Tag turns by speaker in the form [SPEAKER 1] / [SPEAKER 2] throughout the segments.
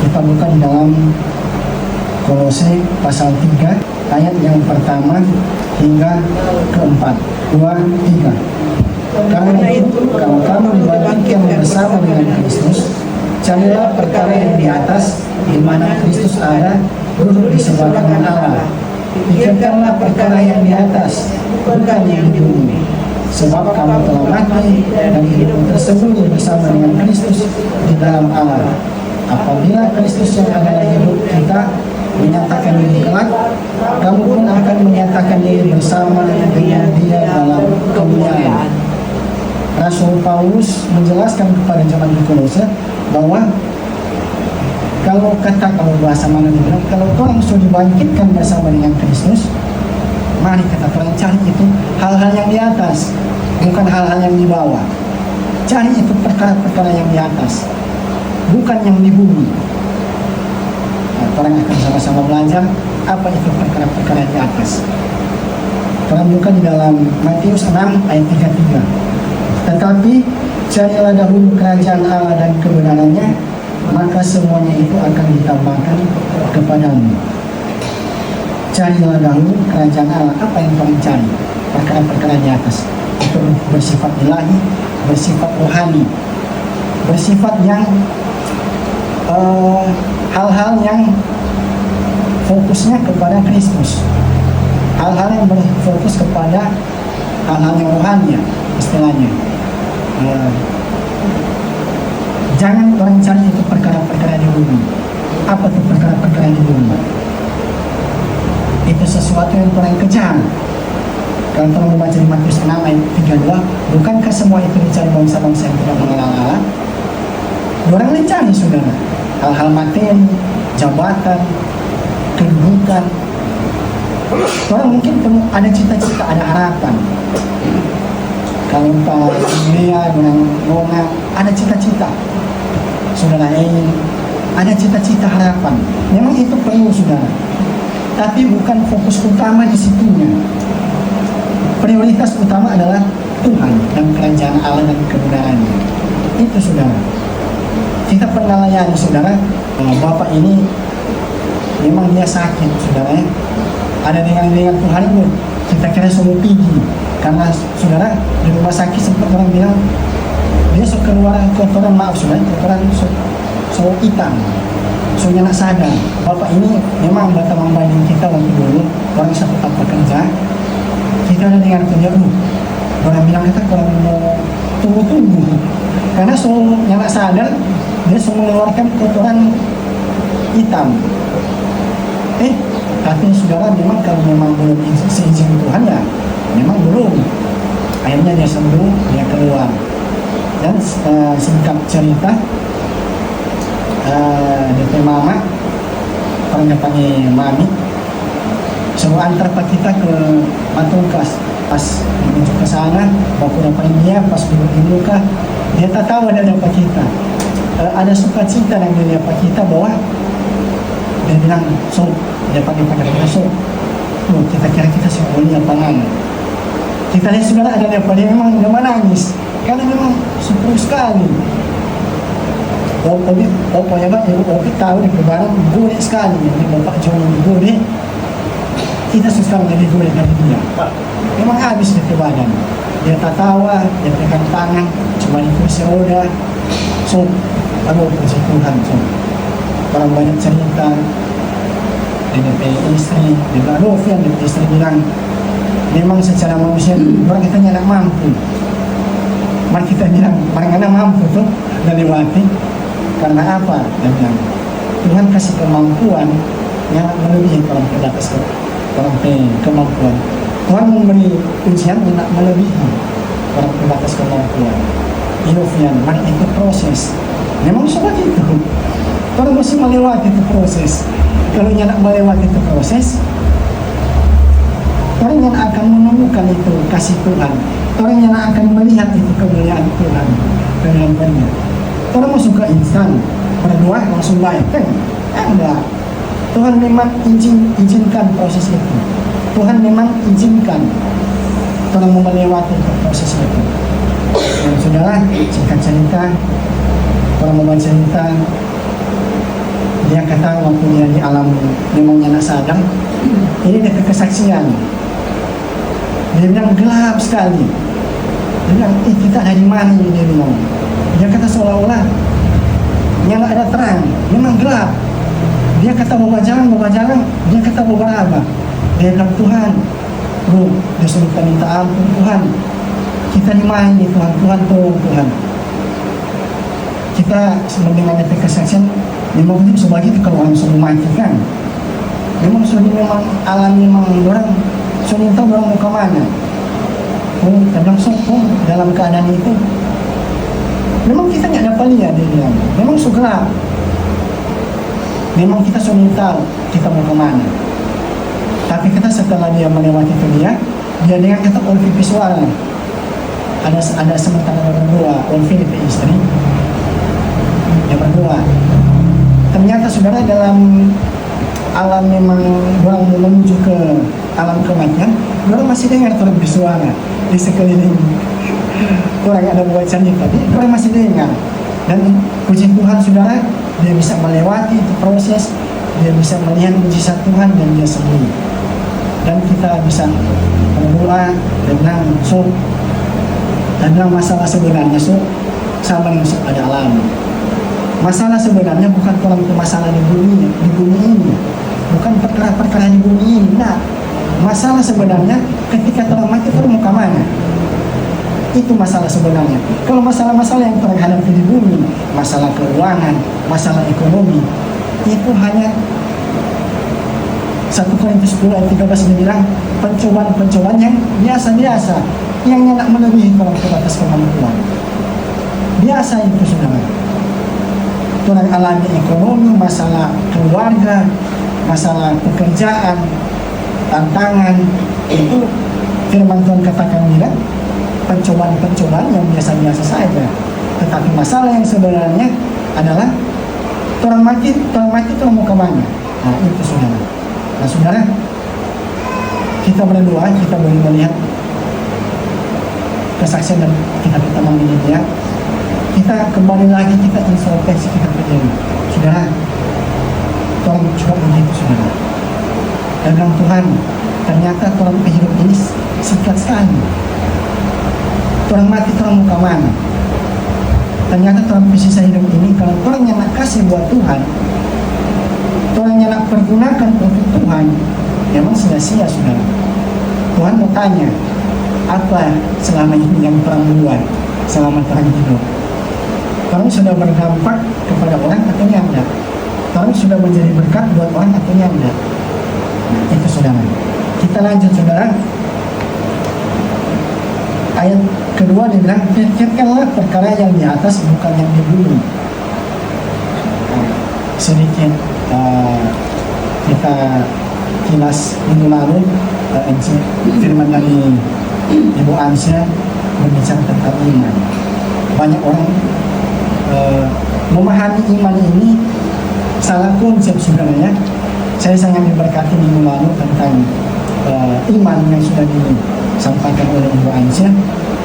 [SPEAKER 1] Kita buka di dalam Kolose pasal 3 ayat yang pertama hingga keempat. 2, 3. Karena itu, kalau kamu dibangkitkan bersama dengan Kristus, carilah perkara yang di atas, di mana Kristus ada, duduk di sebelah kanan Allah. Pikirkanlah perkara yang di atas, bukan yang di bumi. Sebab kamu telah mati dan hidup tersembunyi bersama dengan Kristus di dalam Allah. Apabila Kristus yang adalah hidup kita menyatakan diri kelak, kamu pun akan menyatakan diri bersama dengan Dia dalam kemuliaan. Rasul Paulus menjelaskan kepada jemaat di Kolose bahwa kalau bahasa mana dibilang, kalau orang sudah dibangkitkan bersama dengan Kristus, mari kata orang cari itu hal-hal yang di atas, bukan hal-hal yang di bawah. Cari itu perkara-perkara yang di atas, bukan yang di bumi. Nah, orang akan sama-sama belajar apa itu perkara-perkara di atas. Orang buka di dalam Matius 6 ayat 33. Tetapi carilah dahulu kerajaan Allah dan kebenarannya, maka semuanya itu akan ditambahkan kepadamu. Carilah dahulu kerajaan Allah. Apa yang kau cari? Perkara-perkara di atas. Itu bersifat ilahi, bersifat rohani, bersifat yang hal-hal yang fokusnya kepada Kristus, hal-hal yang berfokus kepada hal-hal yang rohani, istilahnya. Jangan orang cari itu perkara-perkara di bumi. Apa itu perkara-perkara di bumi? Itu sesuatu yang orang kejar. Kalau kita membaca di Matius 6 ayat 32, bukankah semua itu dicari bangsa-bangsa yang tidak mengenal Allah? Orang mencari, saudara, hal-hal materi, jabatan, kedudukan. Orang mungkin ada cita-cita, ada harapan. Kalau Pak Julia dengan Rona ada cita-cita, saudara ini ada cita-cita harapan. Memang itu perlu, saudara, tapi bukan fokus utama di situnya. Prioritas utama adalah Tuhan dan kerajaan Allah dan kebenarannya. Itu, saudara. Kita pernah layani, saudara, bapak ini memang dia sakit, saudara. Ada dengan Tuhan itu kita kira semua pergi. Karena saudara di rumah sakit sempat orang bilang dia suka keluar kotoran, maaf saudara, kotoran so hitam, so nak sadar. Bapak ini memang bata membayang kita waktu dulu orang sempat bekerja, kita ada dengan kerja orang bilang kita kalau mau tunggu karena so nak sadar dia so mengeluarkan kotoran hitam. Tapi saudara memang kalau memang belum seizin Tuhan ya memang belum. Akhirnya dia sembuh, dia keluar. Dan singkat cerita, DP mama, orang panggil mami, suruh antar pak kita ke Matungkas. Pas menuju ke sana, baku dapat dia, pas duduk kah, dia tak tahu ada dapat kita. Ada sukacita yang dia dapat kita bahwa dia bilang, so, dia pakai kita, so, kita kira kita semuanya pangan. Kita lihat saudara ada apa dia memang dia menangis karena memang syukur sekali. Pokoknya Opi tahu di kebaran gurih sekali. Jadi bapak cuma gurih, kita suka menjadi gurih dari dia. Memang habis di badan. Dia tak tawa, dia pegang tangan, cuma di kursi roda. So, puji Tuhan. So, orang banyak cerita. Dia istri, dia bilang, Rofian, dia istri bilang, memang secara manusia orang kita tidak mampu. Mari kita bilang orang kita mampu tuh dan lewati. Karena apa? Dia bilang Tuhan kasih kemampuan yang melebihi orang terbatas orang kemampuan. Tuhan memberi ujian yang melebihi orang terbatas kemampuan. Inovian, mari itu proses. Memang seperti itu. Orang mesti melewati itu proses. Kalau tidak melewati itu proses, orang yang akan menemukan itu kasih Tuhan, orang yang akan melihat itu kemuliaan Tuhan dalam banyak. Orang mau suka instan, berdoa langsung baik kan? Enggak. Tuhan memang izinkan proses itu. Tuhan memang izinkan orang mau melewati proses itu. Dan saudara, singkat cerita, orang mau cerita Dia kata waktu dia di alam memangnya nak sadar, ini dia kesaksian. Dia bilang gelap sekali. Dia bilang, kita dari mana ini? Dia bilang. Dia kata seolah-olah yang ada terang, memang gelap. Dia kata mau jalan, dia kata mau berapa? Dia bilang, Tuhan, bro, dia suruh minta ampun, Tuhan. Kita di mana ini, Tuhan, tolong Tuhan. Kita mendengar kesaksian, memang itu sebagai itu kalau orang sudah mati kan. Memang sudah memang alam memang orang sudah tahu orang mau kemana. Kadang sokong dalam keadaan itu. Memang kita tidak dapat lihat dia bilang. Memang sudah. Memang kita sudah tahu kita mau kemana. Tapi kita setelah dia melewati itu dia dengar kata Olvi visual. Ada sementara berdua, Olvi itu istri. Yang berdua. Ternyata saudara dalam alam memang orang menuju ke alam kematian, orang masih dengar terus bersuara di sekeliling. Orang ada buat cerita, orang masih dengar. Dan puji Tuhan saudara, dia bisa melewati itu proses, dia bisa melihat mujizat Tuhan dan dia sembuh. Dan kita bisa berdoa dengan tentang masalah sebenarnya sama yang ada alami. Masalah sebenarnya bukan orang itu masalah di bumi ini, bukan perkara-perkara di bumi ini. Nah, masalah sebenarnya ketika orang mati itu mau kemana? Itu masalah sebenarnya. Kalau masalah-masalah yang terhadapi di bumi, masalah keuangan, masalah ekonomi, itu hanya 1 Korintus 10 ayat 13 dibilang pencobaan-pencobaan yang biasa-biasa, yang tidak melebihi kalau ke atas kemampuan. Biasa itu saudara. Orang alami ekonomi, masalah keluarga, masalah pekerjaan, tantangan, itu firman Tuhan katakan tidak pencobaan-pencobaan yang biasa-biasa saja. Tetapi masalah yang sebenarnya adalah orang mati itu mau kemana? Nah itu saudara. Nah saudara, kita berdoa, kita boleh melihat kesaksian dan kita memilih dia. Kita kembali lagi, kita introspeksi kita berdiri. Saudara, Tuhan juga begitu saudara. Dan Tuhan, ternyata Tuhan hidup ini singkat sekali. Tuhan mati, Tuhan mau kemana? Ternyata Tuhan sisa hidup ini, kalau Tuhan yang nak kasih buat Tuhan, Tuhan yang nak pergunakan untuk Tuhan, memang sia-sia saudara. Tuhan mau tanya, apa selama ini yang Tuhan buat selama Tuhan hidup? Kamu sudah berdampak kepada orang atau tidak? Kamu sudah menjadi berkat buat orang atau tidak? Nah, itu saudara. Kita lanjut saudara. Ayat kedua dia bilang, pikirkanlah perkara yang di atas, bukan yang di bumi. Sedikit kita kilas minggu lalu firman dari Ibu Ansya berbicara tentang iman. Banyak orang memahami iman ini salah konsep sebenarnya. Saya sangat diberkati minggu lalu tentang iman yang sudah disampaikan oleh Ibu Ansya,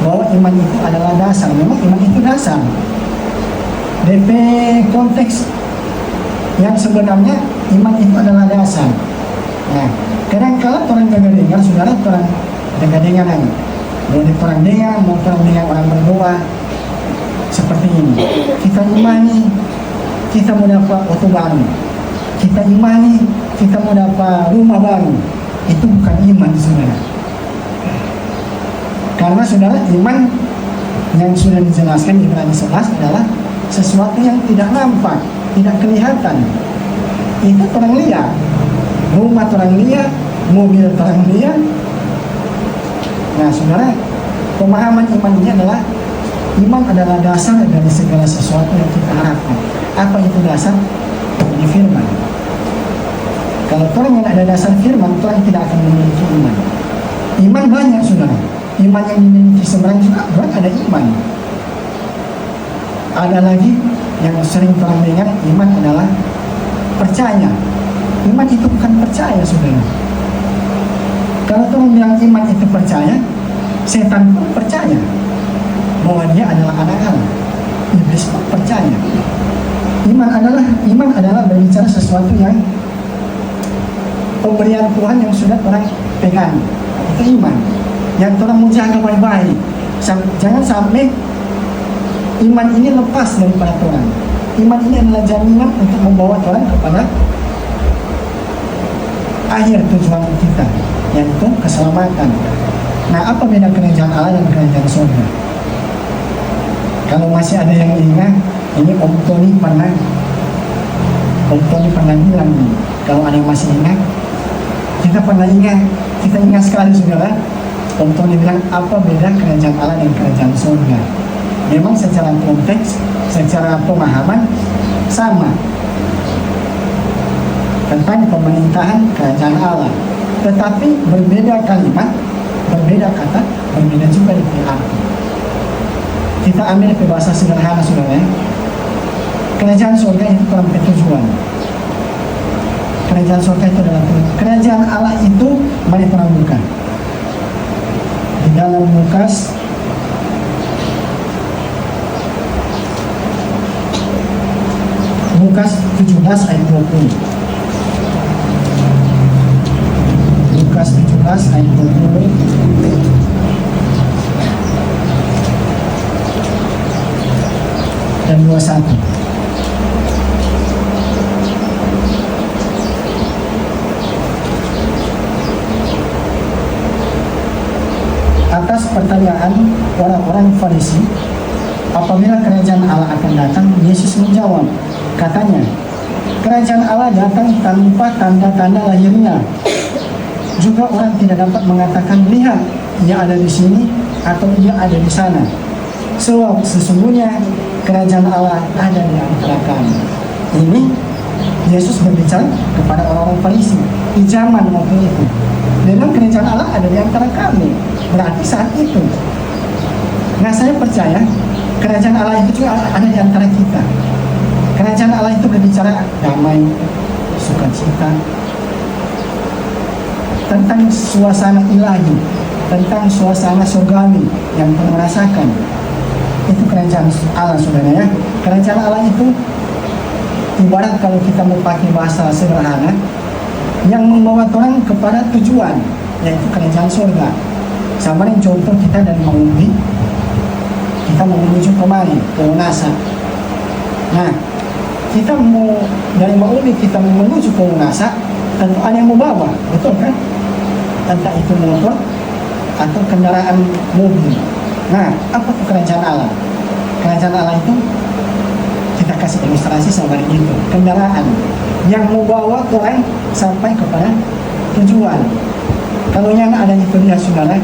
[SPEAKER 1] bahwa iman itu adalah dasar. Memang iman itu dasar. DP konteks yang sebenarnya iman itu adalah dasar. Nah, kadang-kala orang dengar saudara, orang dengar mau orang dengar, mau orang dengar orang berdoa seperti ini. Kita imani, kita mau dapat auto baru. Kita imani, kita mau dapat rumah baru. Itu bukan iman saudara. Karena saudara, iman yang sudah dijelaskan di Ibrani 11 adalah sesuatu yang tidak nampak, tidak kelihatan. Itu orang lihat, rumah orang lihat, mobil orang lihat. Nah saudara, pemahaman iman ini adalah iman adalah dasar dari segala sesuatu yang kita harapkan. Apa itu dasar? Di firman. Kalau orang yang ada dasar firman, orang tidak akan memiliki iman. Iman banyak saudara. Iman yang dimiliki sebenarnya juga orang ada iman. Ada lagi yang sering orang dengar, iman adalah percaya. Iman itu bukan percaya saudara. Kalau orang bilang iman itu percaya, setan pun percaya bahwa dia adalah anak Allah. Iblis pun percaya. Iman adalah berbicara sesuatu yang pemberian Tuhan yang sudah orang pegang. Itu iman yang orang mau jaga baik-baik. Jangan sampai iman ini lepas daripada orang. Iman ini adalah jaminan untuk membawa orang kepada akhir tujuan kita, yaitu keselamatan. Nah, apa beda kerajaan Allah dan kerajaan surga? Kalau masih ada yang ingat, ini Om Tony pernah bilang nih, kalau ada yang masih ingat, kita ingat sekali saudara. Om Tony bilang, apa beda kerajaan Allah dan kerajaan surga? Memang secara konteks, secara pemahaman sama tentang pemerintahan kerajaan Allah, tetapi berbeda kalimat, berbeda kata, berbeda juga di arti. Kita ambil ke bahasa sederhana saudara. Kerajaan surga itu dalam tujuan. Kerajaan surga itu adalah kerajaan Allah itu mari kita buka di dalam Lukas Lukas 17 ayat 20. Lukas 17 ayat 20 dan 21. Atas pertanyaan orang-orang Farisi, apabila kerajaan Allah akan datang, Yesus menjawab, katanya, kerajaan Allah datang tanpa tanda-tanda lahirnya. Juga orang tidak dapat mengatakan, lihat, ia ada di sini atau ia ada di sana. Sebab sesungguhnya kerajaan Allah ada di antara kami. Ini Yesus berbicara kepada orang-orang Farisi di zaman waktu itu. Memang kerajaan Allah ada di antara kami. Berarti saat itu. Nah, saya percaya kerajaan Allah itu juga ada di antara kita. Kerajaan Allah itu berbicara damai, sukacita, tentang suasana ilahi, tentang suasana surgawi yang kita rasakan. Itu kerajaan Allah saudara ya. Kerajaan Allah itu ibarat kalau kita mau pakai bahasa sederhana, yang membawa orang kepada tujuan, yaitu kerajaan surga. Sama yang contoh kita dari Maumbi, kita mau menuju kemari, ke Unasa. Nah, kita mau dari Maumbi kita mau menuju ke Unasa, tentu ada yang membawa, betul kan? Entah itu motor atau kendaraan mobil. Nah, apa itu kerajaan Allah? Kerajaan Allah itu kita kasih ilustrasi seperti itu, kendaraan yang membawa orang sampai kepada tujuan. Kalau yang ada itu dia saudara,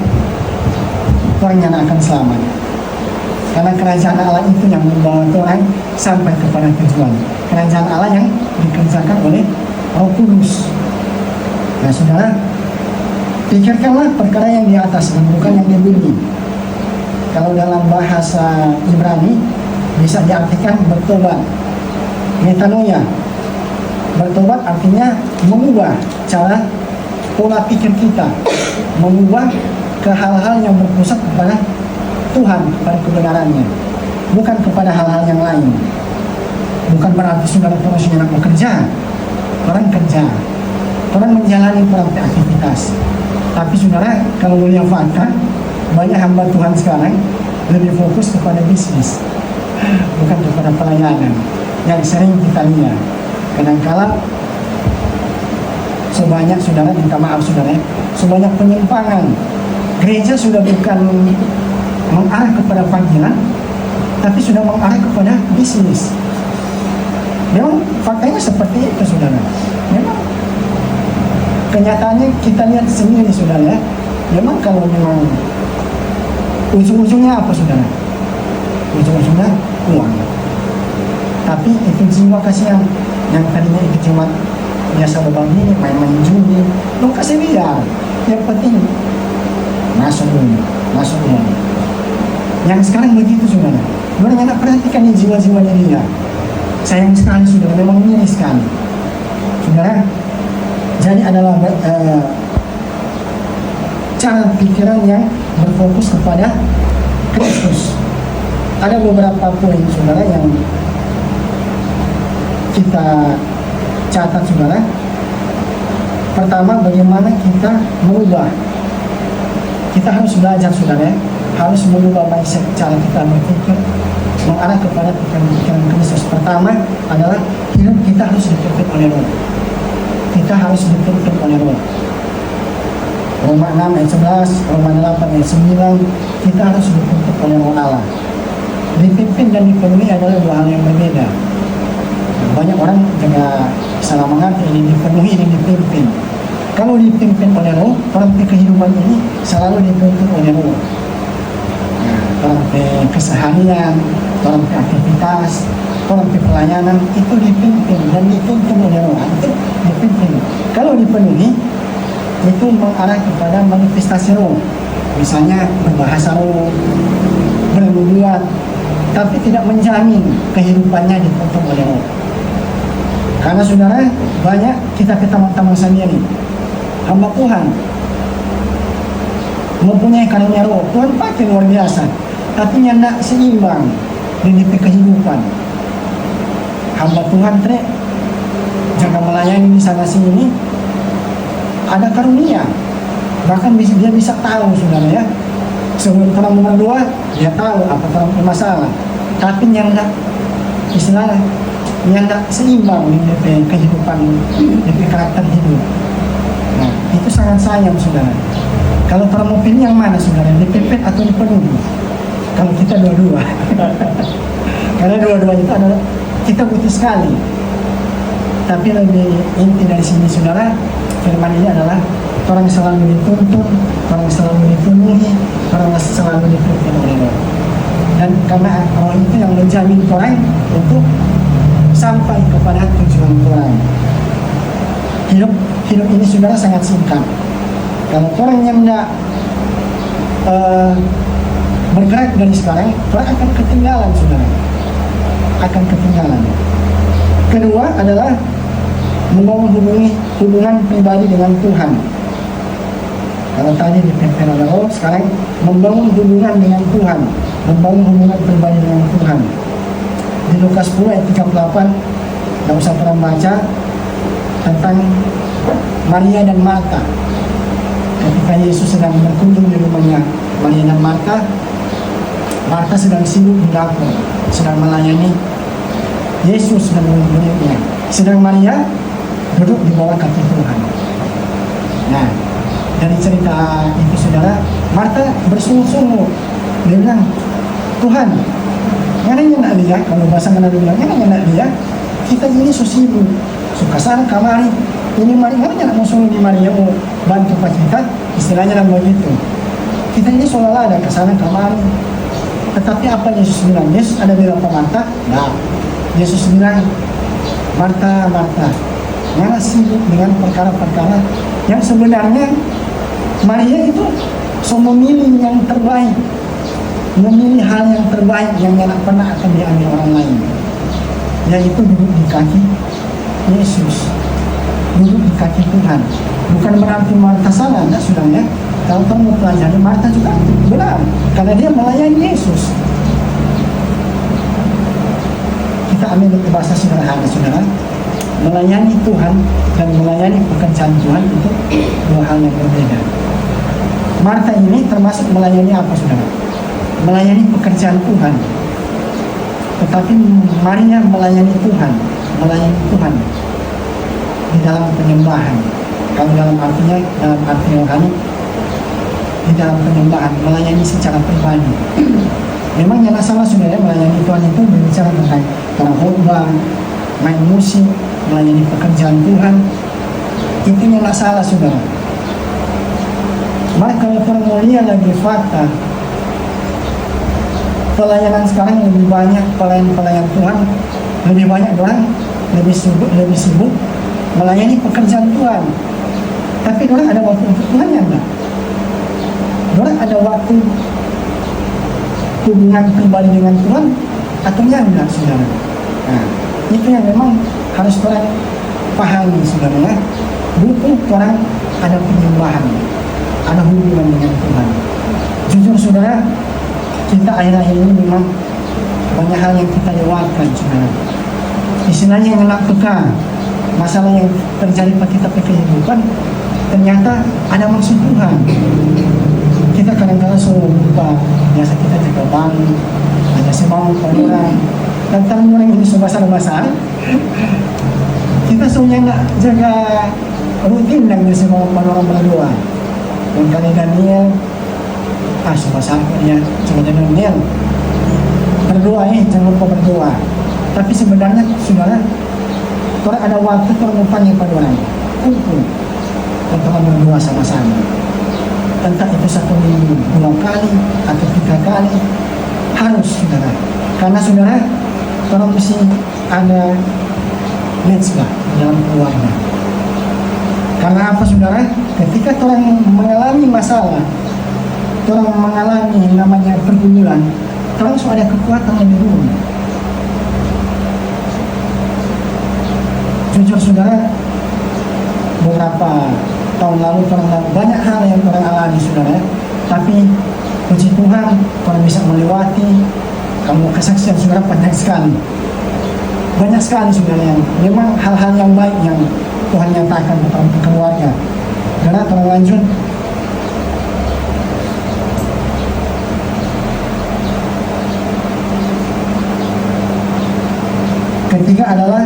[SPEAKER 1] orang yang akan selamat. Karena kerajaan Allah itu yang membawa orang sampai kepada tujuan. Kerajaan Allah yang dikerjakan oleh Roh Kudus. Nah saudara, pikirkanlah perkara yang di atas dan bukan yang di bumi. Kalau dalam bahasa Ibrani bisa diartikan bertobat, metanoia. Bertobat artinya mengubah cara pola pikir kita, mengubah ke hal-hal yang berpusat kepada Tuhan, kepada kebenarannya, bukan kepada hal-hal yang lain. Bukan berarti saudara bekerja, orang kerja, orang menjalani aktivitas. Tapi saudara, kalau melihat fakta, banyak hamba Tuhan sekarang lebih fokus kepada bisnis, bukan kepada pelayanan. Yang sering kita lihat, kadang-kala sebanyak saudara, minta maaf saudara, sebanyak penyimpangan. Gereja sudah bukan mengarah kepada panggilan, tapi sudah mengarah kepada bisnis. Memang faktanya seperti itu saudara. Memang kenyataannya kita lihat sendiri saudara. Memang kalau memang ujung-ujungnya apa saudara? Ujung-ujungnya uang. Tapi itu jiwa kasihan yang tadinya itu cuma biasa berbagi, main-main judi, lo kasih dia. Yang penting masuk uang. Yang sekarang begitu saudara. Orang anak perhatikan nih jiwa-jiwanya dia. Sayang sekali saudara, memang miris sekali saudara. Jadi adalah cara pikiran yang berfokus kepada Kristus. Ada beberapa poin saudara yang kita catat saudara. Pertama, bagaimana kita merubah. Kita harus belajar saudara, harus merubah mindset cara kita berpikir mengarah kepada pikiran Kristus. Pertama adalah hidup kita harus dipimpin oleh Roh. Kita harus dipimpin oleh Roh. Roma 6 ayat 11, Roma 8 ayat 9, kita harus dipimpin oleh Roh Allah. Dipimpin dan dipenuhi adalah dua hal yang berbeda. Banyak orang juga salah mengerti ini dipenuhi dan dipimpin. Kalau dipimpin oleh Roh, orang kehidupan ini selalu dipimpin oleh Roh. Orang keseharian, orang aktivitas, orang pelayanan itu dipimpin dan dipimpin oleh Roh. Itu dipimpin. Kalau dipenuhi, itu mengarah kepada manifestasi Roh. Misalnya berbahasa Roh, bernubuat, tapi tidak menjamin kehidupannya dipimpin oleh Roh. Karena saudara, banyak kita teman-teman sendiri, hamba Tuhan mempunyai karunia Roh, Tuhan pakai luar biasa, tapi yang tidak seimbang di kehidupan. Hamba Tuhan jangan melayani di sana sini, ada karunia, bahkan dia bisa tahu saudara ya, sebelum orang berdoa dia tahu apa orang bermasalah, tapi yang tidak istilahnya yang tidak seimbang di kehidupan, di karakter hidup. Nah, itu sangat sayang saudara. Kalau orang mau pilih yang mana saudara, dipimpin atau dipenuhi? Kalau kita dua-dua, karena dua-dua itu adalah kita butuh sekali. Tapi lebih inti dari sini saudara, firman ini adalah orang selalu dituntun, orang selalu dipenuhi, orang selalu dipimpin oleh Roh. Dan karena Roh itu yang menjamin orang untuk sampai kepada tujuan Tuhan. Hidup ini saudara sangat singkat. Kalau orang yang tidak bergerak dari sekarang, orang akan ketinggalan saudara, akan ketinggalan. Kedua adalah membangun hubungan pribadi dengan Tuhan. Kalau tadi dipimpin oleh Roh, sekarang membangun hubungan dengan Tuhan, membangun hubungan pribadi dengan Tuhan. Di Lukas 10 ayat 38, tidak usah pernah baca tentang Maria dan Marta. Ketika Yesus sedang berkunjung di rumahnya Maria dan Marta, Marta sedang sibuk di dapur, sedang melayani Yesus dan murid-muridnya. Sedang Maria duduk di bawah kaki Tuhan. Nah, dari cerita itu saudara, Marta bersungguh-sungguh. Dia bilang, Tuhan, ngananya nak lihat, kalau bahasa mana dia bilang, ngananya nak lihat, kita ini so sibuk, suka sana kamari, ini Maria, ngananya nak musuh di Maria, mau bantu kita, istilahnya dan begitu. Kita ini seolah ada ke sana kamari. Tetapi apa Yesus bilang? Yesus ada bilang ke Marta? Nah, Yesus bilang, Marta, Marta, jangan sibuk dengan perkara-perkara yang sebenarnya Maria itu memilih yang terbaik, memilih hal yang terbaik yang tidak pernah akan diambil orang lain, yaitu duduk di kaki Yesus, duduk di kaki Tuhan. Bukan berarti Marta salah, enggak saudara ya. Kalau kamu pelajari, Marta juga benar, karena dia melayani Yesus. Kita ambil ke bahasa sederhana saudara, melayani Tuhan dan melayani pekerjaan Tuhan itu dua hal yang berbeda. Marta ini termasuk melayani apa saudara? Melayani pekerjaan Tuhan. Tetapi Maria melayani Tuhan, melayani Tuhan di dalam penyembahan. Kalau dalam artinya, dalam arti rohani, di dalam penyembahan, melayani secara pribadi. Memang yang salah sebenarnya melayani Tuhan itu berbicara tentang khotbah, main musik, melayani pekerjaan Tuhan. Itu yang salah saudara. Maka kalau orang mau lihat lagi fakta, pelayanan sekarang lebih banyak, pelayan Tuhan lebih banyak orang lebih sibuk melayani pekerjaan Tuhan. Tapi orang ada waktu untuk Tuhan ya enggak? Orang ada waktu hubungan pribadi dengan Tuhan atau ya enggak saudara? Nah, itu yang memang harus orang pahami saudara ya. Butuh orang ada penyembahan, ada hubungan dengan Tuhan. Jujur saudara, kita akhir-akhir ini memang banyak hal yang kita lewatkan saudara. istilahnya yang nak peka masalah yang terjadi pada kita pada kehidupan, ternyata ada maksud Tuhan. Kita kadang-kadang selalu lupa, biasa kita jaga bank, ada semau orang, dan tangan orang ini sebesar-besar. Kita sebenarnya nak jaga rutin dengan semau orang berdua. Dan kali Daniel, sebesar dia cuma Daniel berdoa jangan lupa berdoa. Tapi sebenarnya saudara, orang ada waktu orang lumpanya pada orang kumpul untuk berdoa sama-sama. Entah itu 1 minggu 2 kali atau 3 kali harus saudara. Karena saudara, orang mesti ada mezbah dalam keluarga. Karena apa saudara? Ketika orang mengalami masalah, orang mengalami namanya pergumulan, orang sudah ada kekuatan lebih dulu. Jujur saudara, beberapa tahun lalu banyak hal yang orang alami saudara, tapi puji Tuhan orang bisa melewati. Kamu kesaksian saudara banyak sekali, banyak sekali saudara, yang memang hal-hal yang baik yang Tuhan nyatakan kepada keluarga. Karena orang lanjut, ketiga adalah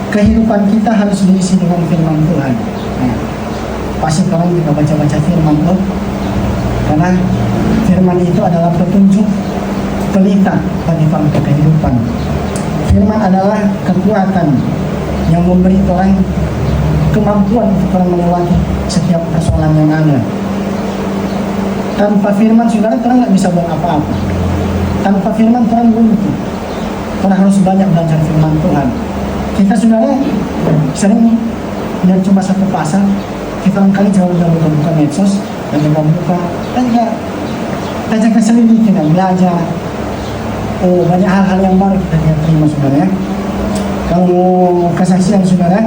[SPEAKER 1] kehidupan kita harus diisi dengan firman Tuhan. Nah, pasti kalian juga baca-baca firman Tuhan, karena firman itu adalah petunjuk pelita bagi kehidupan. Firman adalah kekuatan yang memberi orang kemampuan untuk orang melewati setiap persoalan yang ada. Tanpa firman saudara, orang nggak bisa buat apa-apa. Tanpa firman orang buntu. Orang harus banyak belajar firman Tuhan. Kita saudara sering lihat cuma satu pasal, kita kali jauh-jauh buka medsos dan buka dan kita keselidiki dan belajar. Banyak hal-hal yang baru kita terima saudara. Kalau kesaksian saudara,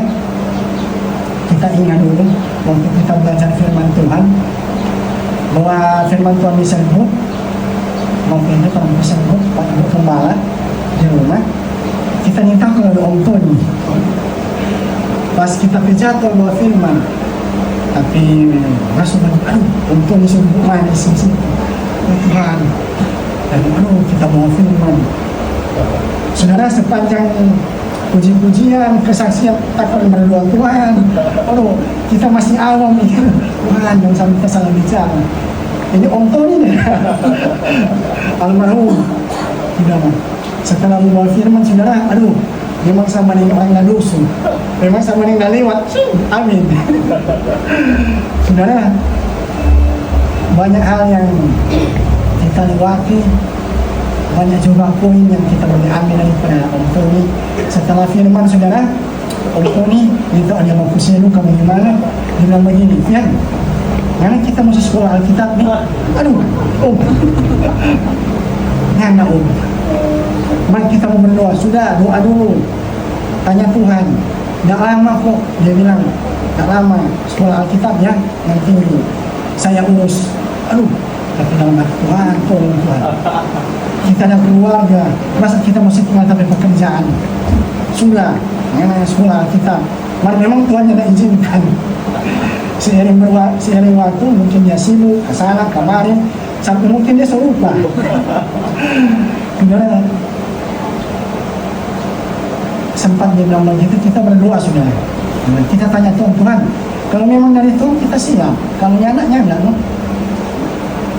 [SPEAKER 1] kita ingat dulu waktu kita belajar firman Tuhan, bahwa firman Tuhan disebut waktu itu orang disebut Pak Ibu Gembala di rumah. Kita minta kalau ada Om Tony. Pas kita pidato bahwa firman, tapi langsung Om Tony suruh main di sini. Tuhan, dan kita bawa firman. Saudara, sepanjang puji-pujian, kesaksian, takut berdoa Tuhan, kita masih awam nih. Tuhan, jangan sampai kita salah bicara. Ini Om Tony nih, almarhum. Tidak, setelah membawa firman saudara, memang sama dengan orang yang dusun, memang sama dengan lewat. Amin. Saudara, banyak hal yang kita lewati, banyak juga poin yang kita boleh ambil daripada Om Tony. Setelah firman saudara, Om Tony itu ada mau kuselu kamu gimana? Bilang begini, ya, karena kita masuk sekolah Alkitab nih. Ngana mari kita mau berdoa, sudah doa dulu, tanya Tuhan. Nggak lama kok, dia bilang nggak lama sekolah Alkitab ya, nanti saya urus. Tapi dalam hati Tuhan, tolong Tuhan. Kita ada keluarga, masa kita masih tinggal sampai pekerjaan. Sudah, sekolah Alkitab. Mari memang Tuhan yang izinkan. Seiring waktu mungkin dia sibuk, kesana, kemarin, sampai mungkin dia serupa. Saudara, sempat dia bilang begitu, kita berdoa sudah. Kita tanya Tuhan, kalau memang dari Tuhan kita siap, kalau anaknya enggak,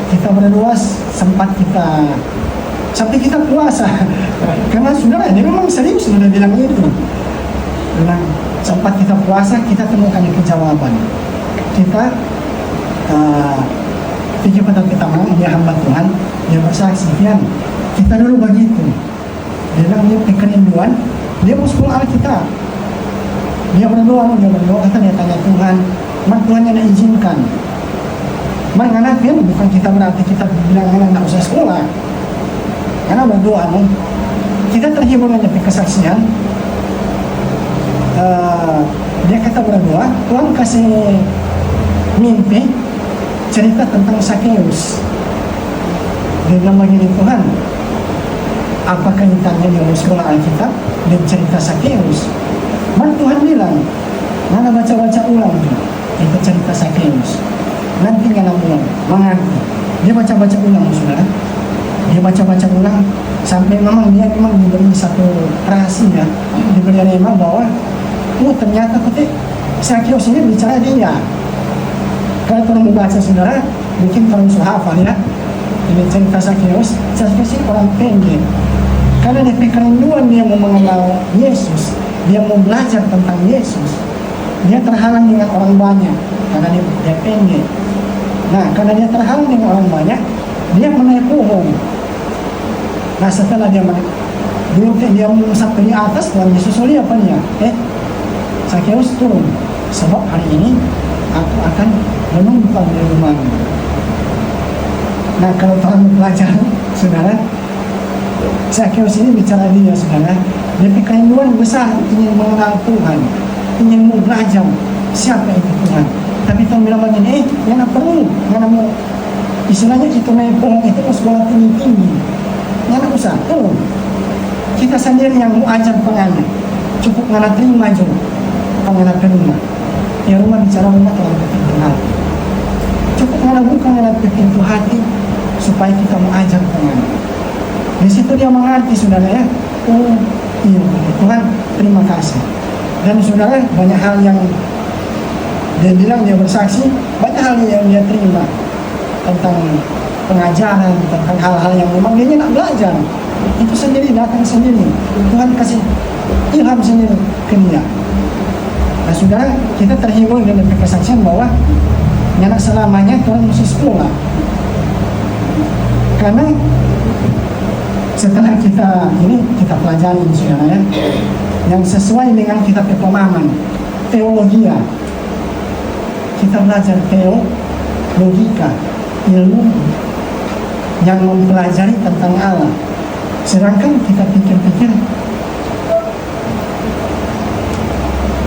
[SPEAKER 1] kita berdoa sempat kita sampai kita puasa. Karena saudara, dia memang serius sudah bilang itu. Bilang sempat kita puasa, kita temukan jawaban. Kita pikir pada kita mau, dia hamba Tuhan, dia bersaksi, kita dulu begitu. Dia bilang dia kerinduan, dia mau sekolah Alkitab. Dia berdoa, kata dia tanya Tuhan, Tuhan yang izinkan. Menganakan bukan kita berarti kita bilang nggak usah sekolah. Karena berdoa, kita terhibur dengan kesaksian. Dia kata berdoa, Tuhan kasih mimpi cerita tentang Sakeus. Dia bilang begini, Tuhan, Apa kaitannya dengan sekolah Alkitab dan cerita Sakeus? Man Tuhan bilang, mana baca-baca ulang tuh, itu cerita Sakeus. Nanti nggak ulang, mengerti. Dia baca-baca ulang, saudara. Dia baca-baca ulang sampai dia memang diberi satu rahasia, diberi memang bahwa ternyata Sakeus ini bicara dia. Kalau orang membaca, saudara, bikin orang hafal ya. Ini cerita Sakeus ini orang pendek. Karena dari kerinduan dia mau mengenal Yesus, dia mau belajar tentang Yesus, dia terhalang dengan orang banyak karena dia pendek. Nah, karena dia terhalang dengan orang banyak, dia menaik pohon. Nah, setelah dia mau sampai di atas, Tuhan Yesus lihat apa dia? Sakeus turun, sebab hari ini aku akan menumpang di rumahmu. Nah, kalau Tuhan belajar, saudara, Sakeus ini bicara dia, saudara. Dia kerinduan besar ingin mengenal Tuhan, ingin mau belajar siapa itu Tuhan. Tapi Tuhan bilang begini, yang perlu, yang mau istilahnya itu naik pohon itu sekolah tinggi-tinggi, yang usah tuh. Kita sendiri yang mau ajar pengajar, cukup ngana terima aja, pengajar terima. Ya rumah bicara rumah Tuhan pintu hati. Cukup ngana buka ngana pintu hati supaya kita mau ajar pengajar. Di situ dia mengerti, saudara ya. Oh iya Tuhan, terima kasih. Dan saudara, banyak hal yang dia bilang, dia bersaksi, banyak hal yang dia terima tentang pengajaran, tentang hal-hal yang memang dia nak belajar. Itu sendiri, datang sendiri. Tuhan kasih ilham sendiri ke dia. Nah saudara, kita terhibur dengan kesaksian bahwa anak selamanya Tuhan mesti sekolah. Karena setelah kita pelajari, saudara ya, yang sesuai dengan kitab pemahaman teologi, kita belajar logika, ilmu yang mempelajari tentang Allah. Sedangkan kita pikir-pikir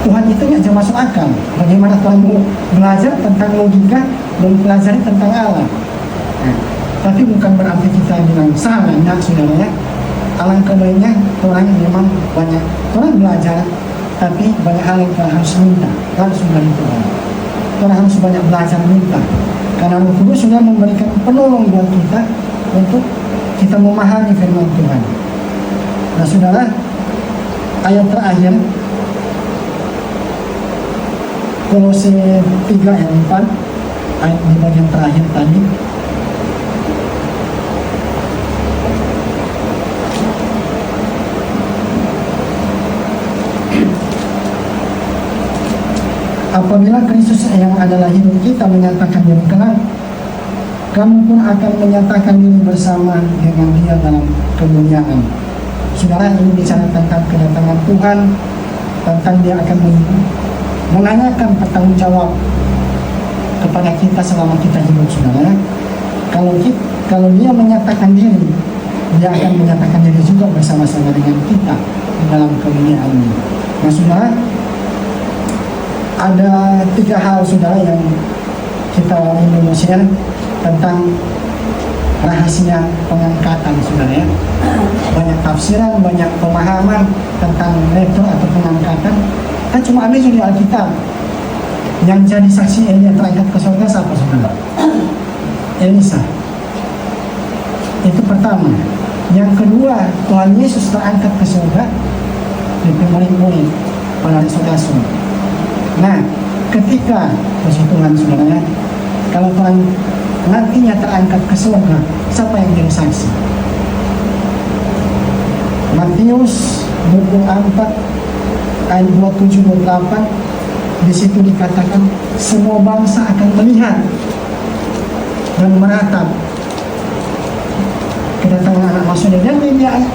[SPEAKER 1] Tuhan itu nggak jauh masuk akal. Bagaimana Tuhan mau belajar tentang logika dan pelajari tentang Allah? Nah, tapi bukan berarti kita bilang salah, enggak, saudara ya. Alangkah baiknya orang memang banyak orang belajar, tapi banyak hal yang kita harus minta langsung dari Tuhan. Kita harus banyak belajar minta, karena Roh Kudus sudah memberikan penolong buat kita untuk kita memahami firman Tuhan. Nah saudara, ayat terakhir Kolose 3 ayat 4, ayat di bagian terakhir tadi. Apabila Kristus yang adalah hidup kita menyatakan diri kelak, kamu pun akan menyatakan diri bersama dengan Dia dalam kemuliaan. Saudara, ini bicara tentang kedatangan Tuhan, tentang Dia akan menanyakan pertanggung jawab kepada kita selama kita hidup, saudara. Kalau Dia menyatakan diri, Dia akan menyatakan diri juga bersama-sama dengan kita di dalam kemuliaan-Nya. Nah, saudara, ada 3 hal, saudara, yang kita ingin share tentang rahasia pengangkatan, saudara ya. Banyak tafsiran, banyak pemahaman tentang rapture atau pengangkatan. Kita cuma ambil di Alkitab. Yang jadi saksi Elia terangkat ke surga siapa, saudara? Elisa. Itu pertama. Yang kedua, Tuhan Yesus terangkat ke surga di murid-murid para rasul-rasul. Nah, ketika puji Tuhan, saudara, kalau Tuhan nantinya terangkat ke surga, siapa yang jadi saksi? Matius buku 4 ayat 27-28, di situ dikatakan semua bangsa akan melihat dan menatap kedatangan anak manusia, dan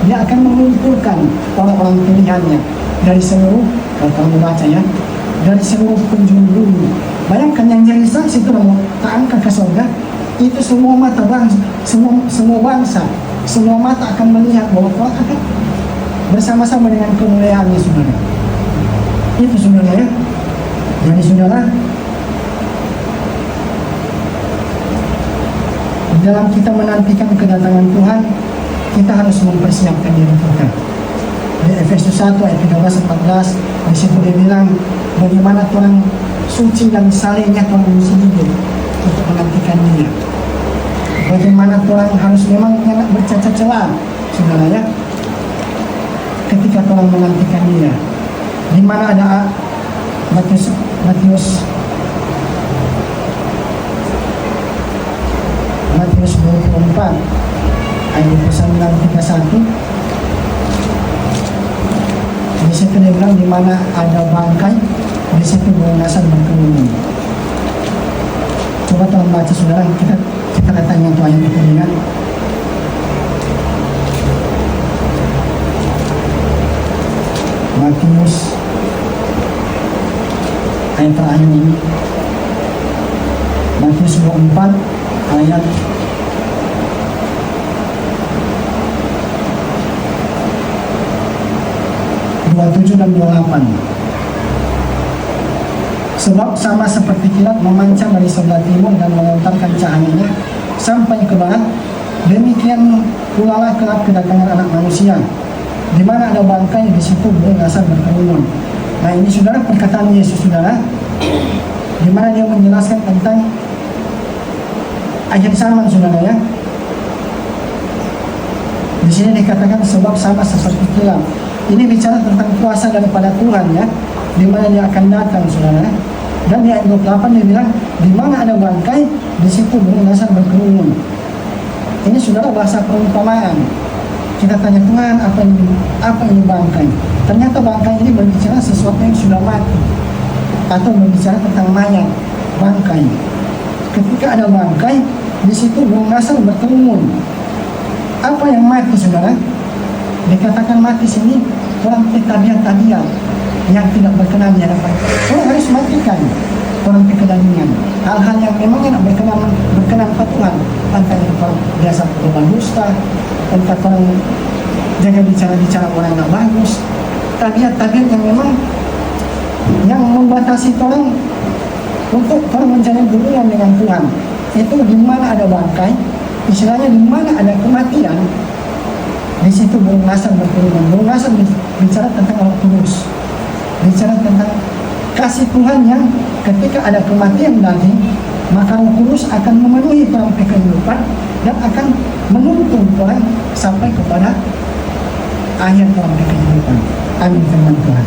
[SPEAKER 1] dia akan mengumpulkan orang-orang pilihannya dari seluruh, kalau membaca ya, dari seluruh penjuru bumi. Bayangkan yang jadi saksi itu mau terangkat ke surga, itu semua mata bangsa, semua bangsa, semua mata akan melihat bahwa Tuhan akan bersama-sama dengan kemuliaannya, saudara. Itu, saudara ya. Jadi saudara, dalam kita menantikan kedatangan Tuhan, kita harus mempersiapkan diri kita. Di Efesus 1 ayat 13-14 di situ dia bilang bagaimana Tuhan suci dan salehnya Tuhan mesti hidup untuk menantikan Dia. Bagaimana Tuhan harus memang tidak bercacat celah, saudara ya, ketika Tuhan menantikan Dia. Di mana ada Matius 24 ayat 9-31. Di situ dia bilang di mana ada bangkai, di situ berasakan berkerumun. Coba tolong baca saudara, kita katanya untuk ayat itu ingat. Matius ayat terakhir ini, Matius 24 ayat 27 dan 28. Sebab sama seperti kilat memancar dari sebelah timur dan mengantarkan cahayanya sampai ke barat, demikian pula lah kelak kedatangan Anak Manusia. Di mana ada bangkai, di situ berasakan berkerumun. Nah, ini saudara perkataan Yesus, saudara, di mana dia menjelaskan tentang akhir zaman, saudara ya. Di sini dikatakan sebab sama seperti kilat. Ini bicara tentang kuasa daripada Tuhan ya, di mana Dia akan datang, saudara. Dan di ayat 28 dia bilang, di mana ada bangkai, di situ berasakan berkerumun. Ini saudara bahasa perumpamaan. Kita tanya Tuhan, apa ini bangkai? Ternyata bangkai ini berbicara sesuatu yang sudah mati, atau berbicara tentang mayat, bangkai. Ketika ada bangkai, di situ berasakan berkerumun. Apa yang mati, saudara? Dikatakan mati sini orang tabiat-tabiat yang tidak berkenan di hadapan. Orang harus matikan orang kekedaningan, hal-hal yang memang tidak berkenan pada Tuhan. Entah itu orang biasa berbuat dusta, entah orang jangan bicara orang yang bagus, tabiat-tabiat yang memang yang membatasi orang untuk orang menjalin hubungan dengan Tuhan. Itu di mana ada bangkai, istilahnya di mana ada kematian, di situ berasakan berkerumun. Berasakan bicara tentang Roh Kudus, bicara tentang kasih Tuhan yang ketika ada kematian tadi, maka Roh Kudus akan memenuhi orang kehidupan dan akan menuntun orang sampai kepada akhir orang kehidupan. Amin, firman Tuhan.